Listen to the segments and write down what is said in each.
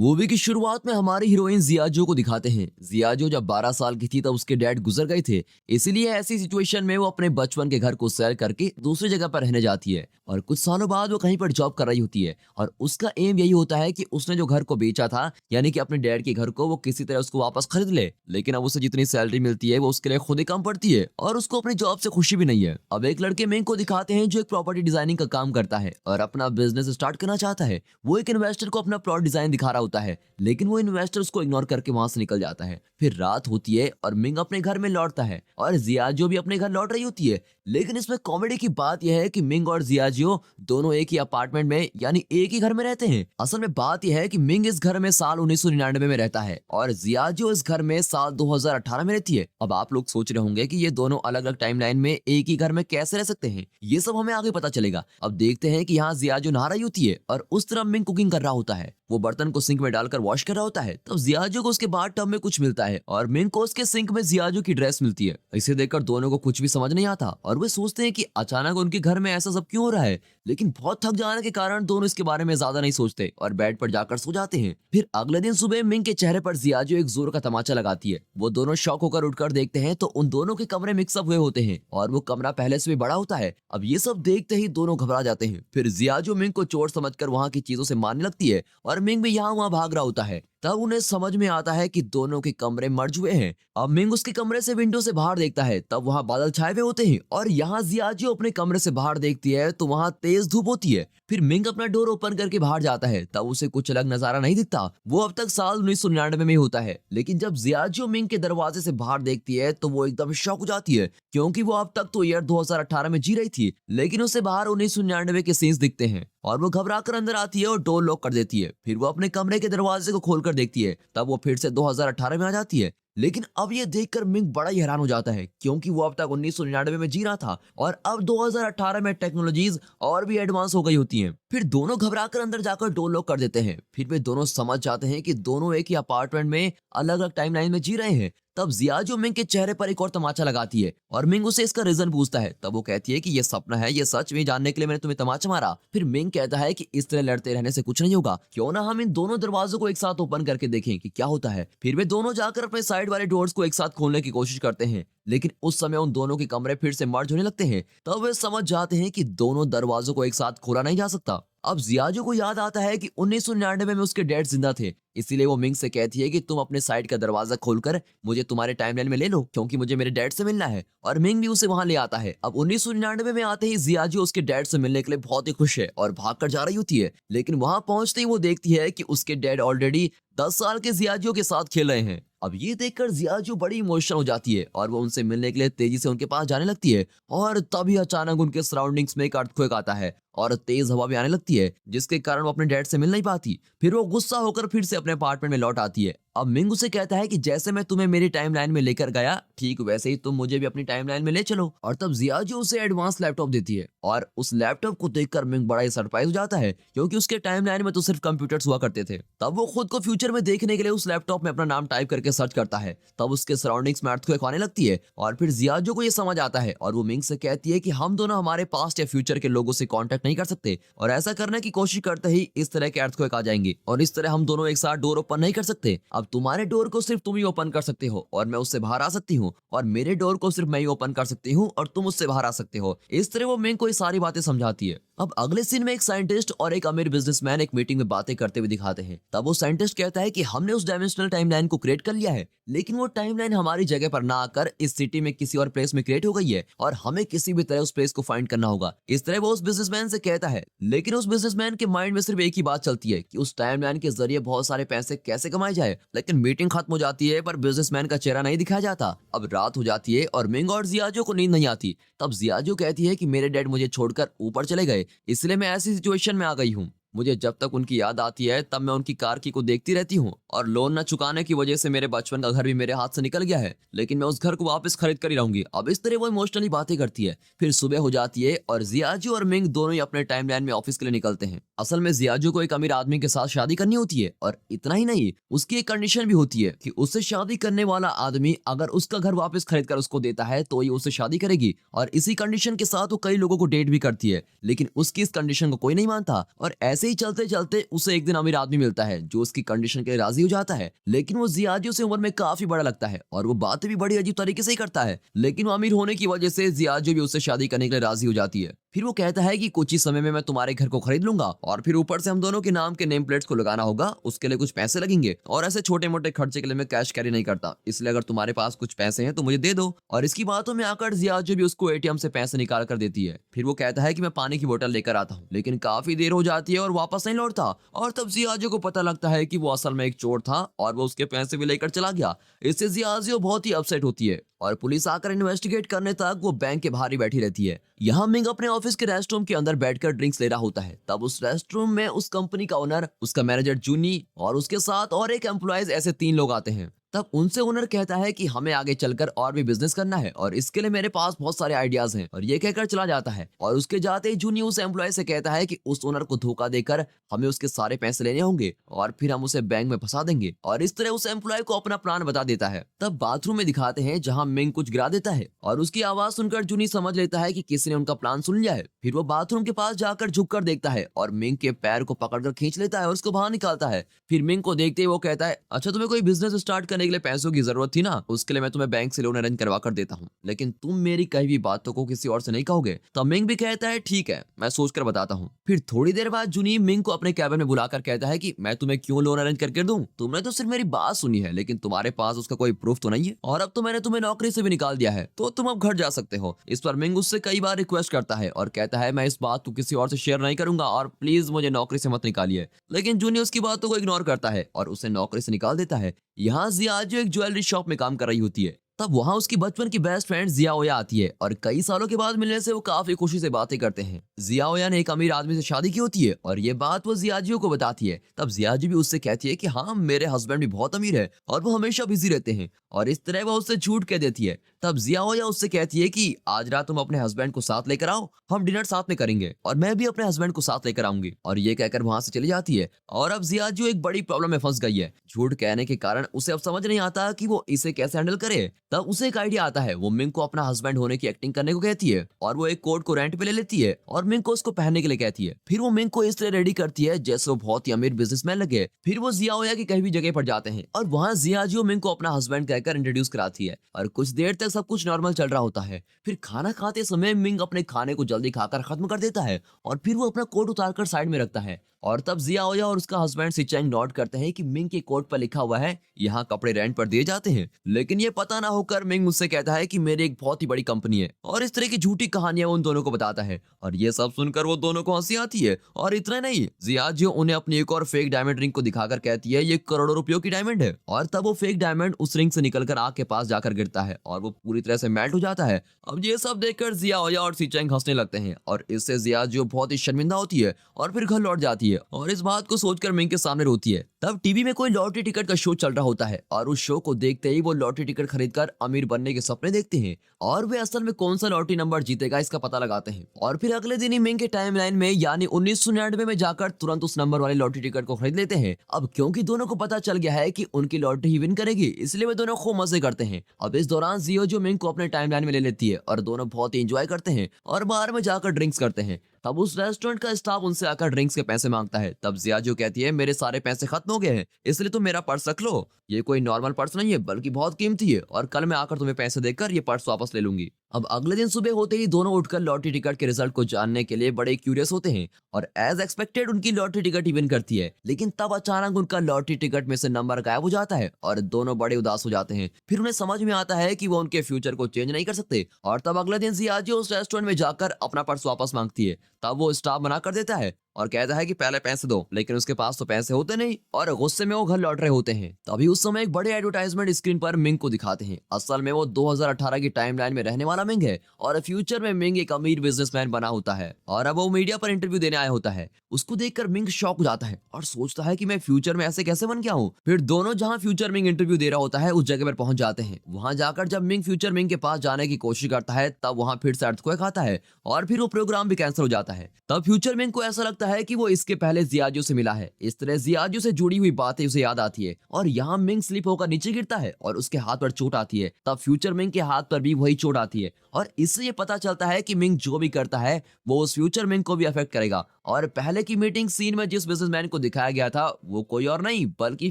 Movie की शुरुआत में हमारी हीरोइन जियाजो को दिखाते हैं। जियाजो जब 12 साल की थी तब उसके डैड गुजर गए थे, इसीलिए ऐसी सिचुएशन में वो अपने बचपन के घर को सेल करके दूसरी जगह पर रहने जाती है और कुछ सालों बाद वो कहीं पर जॉब कर रही होती है और उसका एम यही होता है कि उसने जो घर को बेचा था यानी कि अपने डैड के घर को वो किसी तरह उसको वापस खरीद ले। लेकिन अब उसे जितनी सैलरी मिलती है वो उसके लिए खुद ही कम पड़ती है और उसको अपनी जॉब से खुशी भी नहीं है। अब एक लड़के मिंग को दिखाते हैं जो एक प्रॉपर्टी डिजाइनिंग का काम करता है और अपना बिजनेस स्टार्ट करना चाहता है। वो एक इन्वेस्टर को अपना प्लॉट डिजाइन दिखा रहा होता है, लेकिन वो इन्वेस्टर उसको इग्नोर करके वहां से निकल जाता है। फिर रात होती है और मिंग अपने घर में लौटता है और जियाजो भी अपने घर लौट रही होती है। लेकिन इसमें कॉमेडी की बात यह है कि मिंग और जियाजो दोनों एक ही अपार्टमेंट में यानी एक ही घर में रहते हैं। असल में बात यह है कि मिंग इस घर में साल 1999 में रहता है और जियाजो इस घर में साल 2018 में रहती है। अब आप लोग सोच रहे होंगे कि ये दोनों अलग अलग टाइमलाइन में एक ही घर में कैसे रह सकते हैं। ये सब हमें आगे पता चलेगा। अब देखते हैं कि यहाँ जियाजो नहा रही होती है और उस तरफ मिंग कुकिंग कर रहा होता है। वो बर्तन को सिंक में डालकर वॉश कर रहा होता है। तब जियाजो को उसके बाद टब में कुछ मिलता है और मिंग को उसके सिंक में जियाजो की ड्रेस मिलती है। इसे देखकर दोनों को कुछ भी समझ नहीं आता और वे सोचते हैं कि अचानक उनके घर में ऐसा सब क्यों हो रहा है। लेकिन बहुत थक जाने के कारण दोनों इसके बारे में ज्यादा नहीं सोचते और बेड पर जाकर सो जाते हैं। फिर अगले दिन सुबह मिंग के चेहरे पर जियाजो एक जोर का तमाचा लगाती है। वो दोनों शॉक होकर उठकर देखते हैं तो उन दोनों के कमरे मिक्सअप हुए होते हैं और वो कमरा पहले से भी बड़ा होता है। अब ये सब देखते ही दोनों घबरा जाते हैं। फिर जियाजो मिंग को चोट समझकर वहां की चीजों से मारने लगती है और मिंग भी यहाँ वहां भाग रहा होता है। तब उन्हें समझ में आता है कि दोनों के कमरे मर्ज हुए हैं। अब मिंग उसके कमरे से विंडो से बाहर देखता है, तब वहां बादल छाए हुए होते हैं और यहाँ जियाजो अपने कमरे से बाहर देखती है तो वहां तेज धूप होती है। फिर मिंग अपना डोर ओपन करके बाहर जाता है, तब उसे कुछ अलग नजारा नहीं दिखता। वो अब तक साल 1999 में ही होता है। लेकिन जब जियाजो मिंग के दरवाजे से बाहर देखती है तो वो एकदम शॉक हो जाती है, क्योंकि वो अब तक तो ईयर 2018 में जी रही थी, लेकिन उसे बाहर 1999 के सीन्स दिखते हैं और वो घबरा कर अंदर आती है और डोर लॉक कर देती है। फिर वो अपने कमरे के दरवाजे को खोलकर देखती है, तब वो फिर से 2018 में आ जाती है। लेकिन अब ये देखकर मिंग बड़ा ही हैरान हो जाता है, क्योंकि वो अब तक 1999 में जी रहा था और अब 2018 में टेक्नोलॉजीज और भी एडवांस हो गई होती हैं। फिर दोनों घबराकर अंदर जाकर डोर लॉक कर देते हैं। फिर वे दोनों समझ जाते हैं कि दोनों एक ही अपार्टमेंट में अलग अलग टाइमलाइन में जी रहे हैं। तब जियाजो मिंग के चेहरे पर एक और तमाचा लगाती है और मिंग उसे इसका रीजन पूछता है। तब वो कहती है कि ये सपना है, ये सच में जानने के लिए मैंने तुम्हें तमाचा मारा। फिर मिंग कहता है कि इस तरह लड़ते रहने से कुछ नहीं होगा, क्यों ना हम इन दोनों दरवाजों को एक साथ ओपन करके देखें कि क्या होता है। फिर वे दोनों जाकर अपने साइड वाले डोर्स को एक साथ खोलने की कोशिश करते हैं, लेकिन उस समय उन दोनों के कमरे फिर से मर्ज होने लगते हैं। तब वे समझ जाते हैं कि दोनों दरवाजों को एक साथ खोला नहीं जा सकता। अब जियाजो को याद आता है कि 1999 में उसके डैड जिंदा थे, इसीलिए वो मिंग से कहती है कि तुम अपने साइड का दरवाजा खोलकर मुझे तुम्हारे टाइमलाइन में ले लो, क्योंकि मुझे मेरे डैड से मिलना है। और मिंग भी उसे वहां ले आता है। अब 1999 में आते ही जियाजो उसके डैड से मिलने के लिए बहुत ही खुश है और भागकर जा रही होती है। लेकिन वहां पहुंचते ही वो देखती है कि उसके डैड ऑलरेडी 10 साल के जियाजो के साथ खेल रहे हैं। अब ये देखकर जियाजो बड़ी इमोशनल हो जाती है और वो उनसे मिलने के लिए तेजी से उनके पास जाने लगती है और तभी अचानक उनके सराउंडिंग्स में एक अर्थक्वेक आता है और तेज हवा भी आने लगती है, जिसके कारण वो अपने डैड से मिल नहीं पाती। फिर वो गुस्सा होकर फिर से अपने अपार्टमेंट में लौट आती है। अब मिंग उसे कहता है कि जैसे मैं तुम्हें मेरी टाइमलाइन में लेकर गया, ठीक वैसे ही तुम मुझे भी अपनी टाइमलाइन में ले चलो। और तब जियाजो उसे एडवांस लैपटॉप देती है और उस लैपटॉप को देखकर मिंग बड़ा ही सरप्राइज हो जाता है, क्योंकि उसके टाइमलाइन में तो सिर्फ कंप्यूटर्स हुआ करते थे। तब वो खुद को फ्यूचर में देखने के लिए उस लैपटॉप में अपना नाम टाइप करके सर्च करता है। तब उसके सराउंडिंग्स में अर्थक्वेक आने लगती है और फिर जियाजो को ये समझ आता है और वो मिंग से कहती है कि हम दोनों हमारे पास्ट या फ्यूचर के लोगों से कांटेक्ट नहीं कर सकते और ऐसा करने की कोशिश करते ही इस तरह के अर्थक्वेक आ जाएंगे और इस तरह हम दोनों एक साथ डोर ओपन नहीं कर सकते। अब तुम्हारे डोर को सिर्फ तुम ही ओपन कर सकते हो और मैं उससे बाहर आ सकती हूँ, और मेरे डोर को सिर्फ मैं ही ओपन कर सकती हूँ और तुम उससे बाहर आ सकते हो। इस तरह वो मिंग को ये सारी बातें समझाती है। अब अगले सीन में एक साइंटिस्ट और एक अमीर बिजनेसमैन एक मीटिंग में बातें करते हुए दिखाते हैं। तब वो साइंटिस्ट कहता है कि हमने उस डायमेंशनल टाइमलाइन को क्रिएट कर लिया है, लेकिन वो टाइमलाइन हमारी जगह पर ना आकर इस सिटी में किसी और प्लेस में क्रिएट हो गई है और हमें किसी भी तरह उस प्लेस को फाइंड करना होगा। इस तरह वो उस बिजनेसमैन से कहता है, लेकिन उस बिजनेसमैन के माइंड में सिर्फ एक ही बात चलती है कि उस टाइमलाइन के जरिए बहुत सारे पैसे कैसे कमाए जाए। लेकिन मीटिंग खत्म हो जाती है पर बिजनेसमैन का चेहरा नहीं दिखाया जाता। अब रात हो जाती है और मिंग और जियाजो को नींद नहीं आती। तब जियाजो कहती है कि मेरे डैड मुझे छोड़कर ऊपर चले गए, इसलिए मैं ऐसी सिचुएशन में आ गई हूँ। मुझे जब तक उनकी याद आती है तब मैं उनकी कार की को देखती रहती हूँ और लोन न चुकाने की वजह से मेरे बचपन का घर भी मेरे हाथ से निकल गया है, लेकिन मैं उस घर को वापस खरीद कर ही रहूंगी। अब इस तरह वो इमोशनली बातें करती है। फिर सुबह हो जाती है और जियाजो और मिंग दोनों ही अपने टाइमलाइन में ऑफिस के लिए निकलते हैं। असल में जियाजो को एक अमीर आदमी के साथ शादी करनी होती है और इतना ही नहीं, उसकी एक कंडीशन भी होती है कि उससे शादी करने वाला आदमी अगर उसका घर वापस खरीद कर उसको देता है तो ये उससे शादी करेगी। और इसी कंडीशन के साथ वो कई लोगों को डेट भी करती है, लेकिन उसकी इस कंडीशन को कोई नहीं मानता और ऐसे ऐसे ही चलते चलते उसे एक दिन अमीर आदमी मिलता है जो उसकी कंडीशन के लिए राजी हो जाता है, लेकिन वो जियाजियो से उम्र में काफी बड़ा लगता है और वो बातें भी बड़ी अजीब तरीके से ही करता है। लेकिन वो अमीर होने की वजह से जियाजियो भी उससे शादी करने के लिए राजी हो जाती है। फिर वो कहता है कि कुछ ही समय में मैं तुम्हारे घर को खरीद लूंगा और फिर ऊपर से हम दोनों के नाम के नेम प्लेट्स को लगाना होगा, उसके लिए कुछ पैसे लगेंगे और ऐसे छोटे मोटे खर्चे के लिए मैं कैश कैरी नहीं करता, इसलिए अगर तुम्हारे पास कुछ पैसे हैं तो मुझे दे दो। और इसकी बातों में आकर जियाजियो भी उसको एटीएम से पैसे निकाल कर देती है। फिर वो कहता है कि मैं पानी की बोतल लेकर आता हूँ, लेकिन काफी देर हो जाती है और वापस नहीं लौटता। और तब जियाजियो को पता लगता है कि वो असल में एक चोर था और वो उसके पैसे भी लेकर चला गया। इससे जियाजियो बहुत ही अपसेट होती है और पुलिस आकर इन्वेस्टिगेट करने तक वो बैंक के बाहर ही बैठी रहती है। यहाँ मिंग अपने ऑफिस के रेस्ट रूम के अंदर बैठकर ड्रिंक्स ले रहा होता है। तब उस रेस्ट रूम में उस कंपनी का ओनर, उसका मैनेजर जूनी और उसके साथ और एक एम्प्लॉयज, ऐसे 3 लोग आते हैं। तब उनसे ओनर कहता है कि हमें आगे चलकर और भी बिजनेस करना है और इसके लिए मेरे पास बहुत सारे आइडियाज हैं, और ये कहकर चला जाता है। और उसके जाते ही जूनी उस एम्प्लॉय से कहता है कि उस ओनर को धोखा देकर हमें उसके सारे पैसे लेने होंगे और फिर हम उसे बैंक में फंसा देंगे, और इस तरह उस एम्प्लॉय को अपना प्लान बता देता है। तब बाथरूम में दिखाते हैं जहाँ मिंग कुछ गिरा देता है और उसकी आवाज सुनकर जूनी समझ लेता है कि किसी ने उनका प्लान सुन लिया है। फिर वो बाथरूम के पास जाकर झुककर देखता है और मिंग के पैर को पकड़कर खींच लेता है और उसको बाहर निकालता है। फिर मिंग को देखते ही वो कहता है, अच्छा तुम्हें कोई बिजनेस स्टार्ट करने के लिए पैसों की जरूरत थी ना, उसके लिए मैं तुम्हें बैंक से लोन अरेंज करवा कर देता हूँ, लेकिन तुम मेरी कही हुई बातों को किसी और से नहीं कहोगे। तब मिंग भी कहता है ठीक है, मैं सोचकर बताता हूँ। फिर थोड़ी देर बाद जूनी मिंग को अपने कैबिन में बुलाकर कहता है कि मैं तुम्हें क्यों लोन अरेंज करके दूं, तुमने तो सिर्फ मेरी बात सुनी है लेकिन तुम्हारे पास उसका कोई प्रूफ तो नहीं है, और अब तो मैंने तुम्हें नौकरी से भी निकाल दिया है तो तुम अब घर जा सकते हो। इस पर मिंग उससे कई बार रिक्वेस्ट करता है और कहता है मैं इस बात को किसी और से शेयर नहीं करूंगा और प्लीज मुझे नौकरी से मत निकालिए, लेकिन जूनी उसकी बातों को इग्नोर करता है और उसे नौकरी से निकाल देता है। यहाँ जियाजियो एक ज्वेलरी शॉप में काम कर रही होती है। तब वहाँ उसकी बचपन की बेस्ट फ्रेंड जियाओया आती है और कई सालों के बाद मिलने से वो काफी खुशी से बातें करते हैं। जियाओया ने एक अमीर आदमी से शादी की होती है और ये बात वो जियाजियो को बताती है। तब जियाजियो भी उससे कहती है कि हाँ मेरे हस्बैंड भी बहुत अमीर है और वो हमेशा बिजी रहते हैं, और इस तरह वो उससे झूठ कह देती है। तब जियाओया उससे कहती है कि आज रात तुम अपने हस्बैंड को साथ लेकर आओ, हम डिनर साथ में करेंगे और मैं भी अपने हस्बैंड को साथ लेकर आऊंगी, और ये कहकर वहां से चली जाती है। और अब जियाजियो एक बड़ी प्रॉब्लम में फंस गई है। झूठ कहने के कारण उसे अब समझ नहीं आता कि वो इसे कैसे हैंडल करे। तब उसे एक आइडिया आता है। वो मिंग को अपना हस्बैंड होने की एक्टिंग करने को कहती है और वो एक कोट को रेंट पे ले लेती है और मिंग को उसको पहनने के लिए कहती है। फिर वो मिंग को इस तरह रेडी करती है जैसे वो बहुत ही अमीर बिजनेसमैन लगे। फिर वो जियाओया की कहीं भी जगह पर जाते हैं और वहाँ जियाजियो मिंग को अपना हस्बैंड कहकर इंट्रोड्यूस कराती है और कुछ देर तक सब कुछ नॉर्मल चल रहा होता है। फिर खाना खाते समय मिंग अपने खाने को जल्दी खाकर खत्म कर देता है और फिर वो अपना कोट उतारकर साइड में रखता है। और तब जियाओया और उसका हस्बैंड सिचेंग नोट करते हैं कि मिंग के कोट पर लिखा हुआ है यहाँ कपड़े रेंट पर दिए जाते हैं, लेकिन ये पता ना होकर मिंग मुझसे कहता है कि मेरी एक बहुत ही बड़ी कंपनी है और इस तरह की झूठी कहानियां उन दोनों को बताता है। और ये सब सुनकर वो दोनों को हंसी आती है। और इतना नहीं, जियाजियो उन्हें अपनी एक और फेक डायमंड रिंग को दिखाकर कहती है ये करोड़ों रुपयों की डायमंड है, और तब वो फेक डायमंड उस रिंग से निकलकर आग के पास जाकर गिरता है और वो पूरी तरह से मेल्ट हो जाता है। अब ये सब देखकर जियाओया और सिचेंग हंसने लगते हैं और इससे जियाजियो बहुत ही शर्मिंदा होती है और फिर घर लौट जाती है और इस बात को सोचकर मिंग के सामने रोती है। तब टीवी में कोई लॉटरी टिकट का शो चल रहा होता है और उस शो को देखते ही वो लॉटरी टिकट खरीदकर अमीर बनने के सपने देखते हैं और वे असल में कौन सा लॉटरी नंबर जीतेगा इसका पता लगाते हैं। और फिर अगले दिन ही मिंग के टाइमलाइन में यानी 1999 में जाकर तुरंत उस नंबर वाले लॉटरी टिकट को खरीद लेते हैं। अब क्योंकि दोनों को पता चल गया है कि उनकी लॉटरी ही विन करेगी, इसलिए वे दोनों खूब मजे करते हैं। अब इस दौरान जियाजियो मिंग को अपने टाइमलाइन में ले लेती है और दोनों बहुत ही एंजॉय करते हैं और बाहर में जाकर ड्रिंक्स करते हैं। तब उस रेस्टोरेंट का स्टाफ उनसे आकर ड्रिंक्स के पैसे मांगता है। तब जियाजियो कहती है मेरे सारे पैसे खत्म हो गए हैं, इसलिए तुम मेरा पर्स रख लो, ये कोई नॉर्मल पर्स नहीं है बल्कि बहुत कीमती है और कल मैं आकर तुम्हें पैसे देकर ये पर्स वापस ले लूंगी। अब अगले दिन सुबह होते ही दोनों उठकर लॉटरी टिकट के रिजल्ट को जानने के लिए बड़े क्यूरियस होते हैं और एज एक्सपेक्टेड उनकी लॉटरी टिकट ही विन करती है। लेकिन तब अचानक उनका लॉटरी टिकट में से नंबर गायब हो जाता है और दोनों बड़े उदास हो जाते हैं। फिर उन्हें समझ में आता है कि वो उनके फ्यूचर को चेंज नहीं कर सकते और तब अगले दिन जियाजियो उस रेस्टोरेंट में जाकर अपना पर्स वापस मांगती है। तब वो स्टाफ मना कर देता है और कहता है कि पहले पैसे दो, लेकिन उसके पास तो पैसे होते नहीं और गुस्से में वो घर लौट रहे होते हैं। तभी उस समय एक बड़े एडवर्टाइजमेंट स्क्रीन पर मिंग को दिखाते हैं। असल में वो 2018 की टाइमलाइन में रहने वाला मिंग है और फ्यूचर में मिंग एक अमीर बिजनेसमैन बना होता है और अब वो मीडिया पर इंटरव्यू देने आया होता है। उसको देखकर मिंग शॉक हो जाता है और सोचता है कि मैं फ्यूचर में ऐसे कैसे बन गया हूँ। फिर दोनों जहाँ फ्यूचर मिंग इंटरव्यू दे रहा होता है उस जगह पर पहुंच जाते हैं। वहां जाकर जब मिंग फ्यूचर मिंग के पास जाने की कोशिश करता है तब वहां फिर से अर्थक्वेक आता है और फिर वो प्रोग्राम भी कैंसिल हो जाता है। तब फ्यूचर मिंग को ऐसा लगता है कि वो इसके पहले जियाजियो से मिला है। इस तरह जियाजियो से जुड़ी हुई बातें उसे याद आती है और यहाँ मिंग स्लिप होकर नीचे गिरता है और उसके हाथ पर चोट आती है। तब फ्यूचर मिंग के हाथ पर भी वही चोट आती है और इससे ये पता चलता है कि मिंग जो भी करता है वो उस फ्यूचर मिंग को भी अफेक्ट करेगा और पहले की मीटिंग सीन में जिस बिजनेसमैन को दिखाया गया था वो कोई और नहीं बल्कि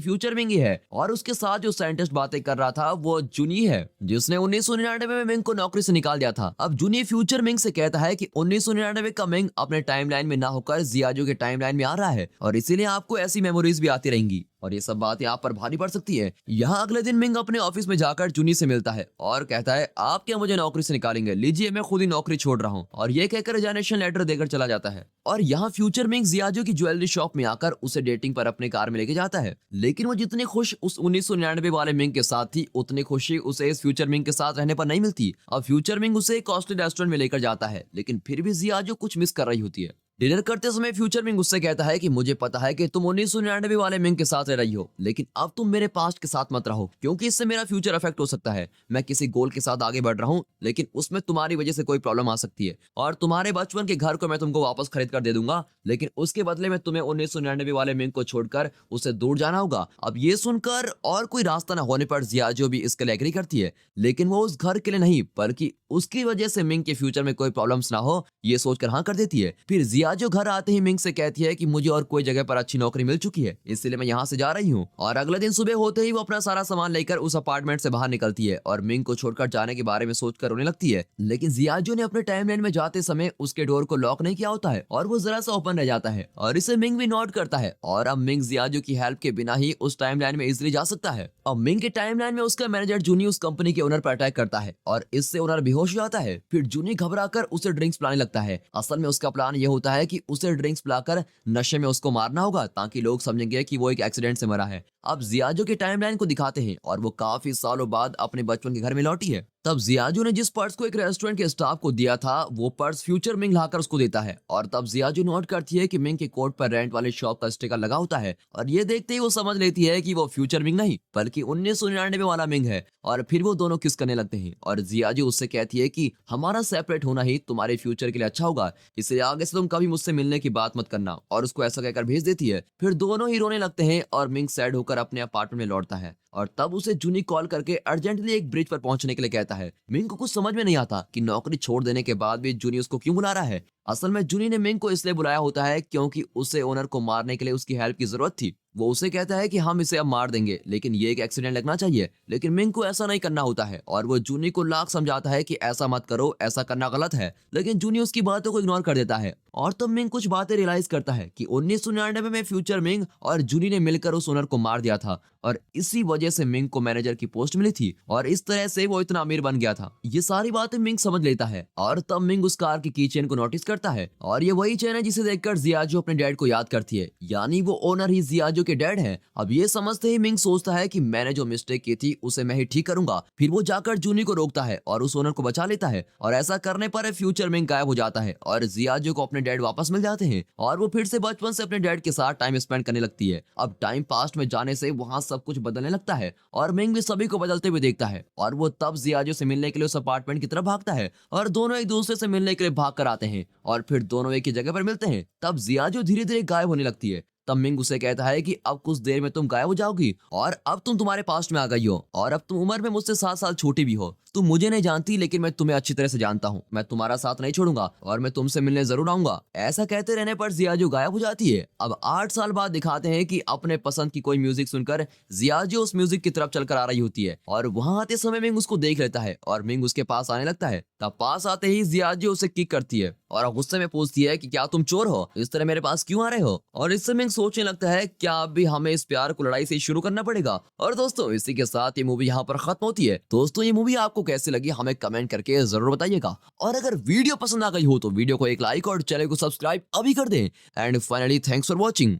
फ्यूचर मिंग ही है, और उसके साथ जो साइंटिस्ट बातें कर रहा था वो जूनी है, जिसने 1999 में मिंग को नौकरी से निकाल दिया था। अब जूनी फ्यूचर मिंग से कहता है कि 1999 का मिंग अपने टाइमलाइन में ना होकर जियाजो के टाइमलाइन में आ रहा है, और इसीलिए आपको ऐसी मेमोरीज भी आती रहेंगी, और ये सब बात यहाँ पर भारी पड़ सकती है। यहाँ अगले दिन मिंग अपने ऑफिस में जाकर जूनी से मिलता है और कहता है, आप क्या मुझे नौकरी से निकालेंगे, लीजिए मैं खुद ही नौकरी छोड़ रहा हूँ, और ये कहकर रिजाइनेशन लेटर देकर चला जाता है। और यहाँ फ्यूचर मिंग जियाजो की ज्वेलरी शॉप में आकर उसे डेटिंग पर अपने कार में लेके जाता है, लेकिन वो जितनी खुश उस 1999 वाले मिंग के साथ थी उतनी खुशी उसे इस फ्यूचर मिंग के साथ रहने पर नहीं मिलती। अब फ्यूचर मिंग उसे एक कॉस्टली रेस्टोरेंट में लेकर जाता है, लेकिन फिर भी जियाजो कुछ मिस कर रही होती है। डिनर करते समय फ्यूचर मिंग उससे कहता है कि मुझे पता है कि तुम 1999 वाले मिंग के साथ रह रही हो, लेकिन अब तुम मेरे पास्ट के साथ मत रहो, क्योंकि इससे मेरा फ्यूचर अफेक्ट हो सकता है। मैं किसी गोल के साथ आगे बढ़ रहा हूँ, लेकिन उसमें तुम्हारी वजह से कोई प्रॉब्लम आ सकती है, और तुम्हारे बचपन के घर को मैं तुमको वापस खरीद कर दे दूंगा, लेकिन उसके बदले में तुम्हें 1999 वाले मिंग को छोड़कर उसे दूर जाना होगा। अब ये सुनकर और कोई रास्ता न होने पर जियाजो भी इसके लिए एग्री करती है, लेकिन वो उस घर के लिए नहीं बल्कि उसकी वजह से मिंग के फ्यूचर में कोई प्रॉब्लम्स ना हो ये सोचकर हाँ कर देती है। फिर जियाजो घर आते ही मिंग से कहती है कि मुझे और कोई जगह पर अच्छी नौकरी मिल चुकी है, इसलिए मैं यहाँ से जा रही हूँ। और अगले दिन सुबह होते ही वो अपना सारा सामान लेकर उस अपार्टमेंट से बाहर निकलती है और मिंग को छोड़कर जाने के बारे में सोचकर रोने लगती है, लेकिन जियाजो ने अपने टाइमलाइन में जाते समय उसके डोर को लॉक नहीं किया होता है और वो जरा सा ओपन रह जाता है, और इसे मिंग भी नोट करता है, और अब मिंग जियाजो की हेल्प के बिना ही उस टाइमलाइन में इजिली जा सकता है। अब मिंग के टाइमलाइन में उसका मैनेजर जूनी उस कंपनी के ओनर पर अटैक करता है और इससे ओनर बेहोश हो जाता है। फिर जूनी घबराकर उसे ड्रिंक्स पिलाने लगता है। असल में उसका प्लान ये होता है कि उसे ड्रिंक्स पिलाकर नशे में उसको मारना होगा ताकि लोग समझेंगे कि वो एक एक्सीडेंट से मरा है। अब जियाजो के टाइमलाइन को दिखाते हैं और वो काफी सालों बाद अपने बचपन के घर में लौटी है। तब जियाजो ने जिस पर्स को एक रेस्टोरेंट के स्टाफ को दिया था वो पर्स फ्यूचर मिंग लाकर उसको देता है, और तब जियाजो नोट करती है कि मिंग के कोट पर रेंट वाले शॉप का स्टिकर लगा होता है, और ये देखते ही वो समझ लेती है कि वो फ्यूचर मिंग नहीं बल्कि 1999 वाला मिंग है। और फिर वो दोनों किस करने लगते हैं और जियाजो उससे कहती है कि हमारा सेपरेट होना ही तुम्हारे फ्यूचर के लिए अच्छा होगा, इसलिए आगे से तुम कभी मुझसे मिलने की बात मत करना, और उसको ऐसा कहकर भेज देती है। फिर दोनों ही रोने लगते हैं और मिंग सैड होकर अपने अपार्टमेंट में लौटता है, और तब उसे जूनी कॉल करके अर्जेंटली एक ब्रिज पर पहुंचने के लिए कहता है। मिंग को कुछ समझ में नहीं आता कि नौकरी छोड़ देने के बाद भी जूनी उसको क्यों बुला रहा है। असल में जूनी ने मिंग को इसलिए बुलाया होता है क्योंकि उसे ओनर को मारने के लिए उसकी हेल्प की जरूरत थी। वो उसे कहता है कि हम इसे अब मार देंगे, लेकिन ये एक एक्सीडेंट लगना चाहिए, लेकिन मिंग को ऐसा नहीं करना होता है, और वो जूनी को लाख समझाता है कि ऐसा मत करो, ऐसा करना गलत है, लेकिन जूनी उसकी बातों को इग्नोर कर देता है। और तब मिंग कुछ बातें रियलाइज करता है कि 1999 में फ्यूचर मिंग और जूनी ने मिलकर उस ओनर को मार दिया था, और इसी वजह से मिंग को मैनेजर की पोस्ट मिली थी, और इस तरह से वो इतना अमीर बन गया था। ये सारी बातें मिंग समझ लेता है, और तब मिंग उस कार की चेन को नोटिस करता है, और ये वही चेन है जिसे देखकर जियाजो अपने डैड को याद करती है, यानी वो ओनर ही जियाजो के डैड है। अब ये समझते ही मिंग सोचता है कि मैंने जो मिस्टेक की थी उसे मैं ही ठीक करूंगा। फिर वो जाकर जूनी को रोकता है और उस ओनर को बचा लेता है, और ऐसा करने पर फ्यूचर मिंग गायब हो जाता है और जियाजो को अपने डैड वापस मिल जाते हैं, और वो फिर से बचपन से अपने डैड के साथ टाइम स्पेंड करने लगती है। अब टाइम पास्ट में जाने से वहाँ सब कुछ बदलने लगता है, और मिंग भी सभी को बदलते हुए देखता है, और वो तब जियाजो से मिलने के लिए उस अपार्टमेंट की तरफ भागता है, और दोनों एक दूसरे से मिलने के लिए भाग कर आते हैं, और फिर दोनों एक ही जगह पर मिलते हैं। तब जियाजो धीरे धीरे गायब होने लगती है। तब मिंग उसे कहता है कि अब कुछ देर में तुम गायब हो जाओगी, और अब तुम तुम्हारे पास्ट में आ गई हो, और अब तुम उम्र में मुझसे 7 साल छोटी भी हो। तुम मुझे नहीं जानती, लेकिन मैं तुम्हें अच्छी तरह से जानता हूँ। मैं तुम्हारा साथ नहीं छोड़ूंगा और मैं तुमसे मिलने जरूर आऊंगा। ऐसा कहते रहने पर जियाजो गायब हो जाती है। अब 8 साल बाद दिखाते हैं कि अपने पसंद की कोई म्यूजिक सुनकर जियाजो उस म्यूजिक की तरफ चलकर आ रही होती है, और वहां आते समय मिंग उसको देख लेता है और मिंग उसके पास आने लगता है। तब पास आते ही जियाजो उसे किक करती है और गुस्से में पूछती है कि क्या तुम चोर हो, इस तरह मेरे पास क्यों आ रहे हो। और इससे मिंग सोचने लगता है क्या अब भी हमें इस प्यार को लड़ाई से शुरू करना पड़ेगा। और दोस्तों इसी के साथ ये मूवी यहाँ पर खत्म होती है। दोस्तों ये मूवी आपको कैसी लगी हमें कमेंट करके जरूर बताइएगा, और अगर वीडियो पसंद आ गई हो तो वीडियो को एक लाइक और चैनल को सब्सक्राइब अभी कर दें। And finally thanks for watching.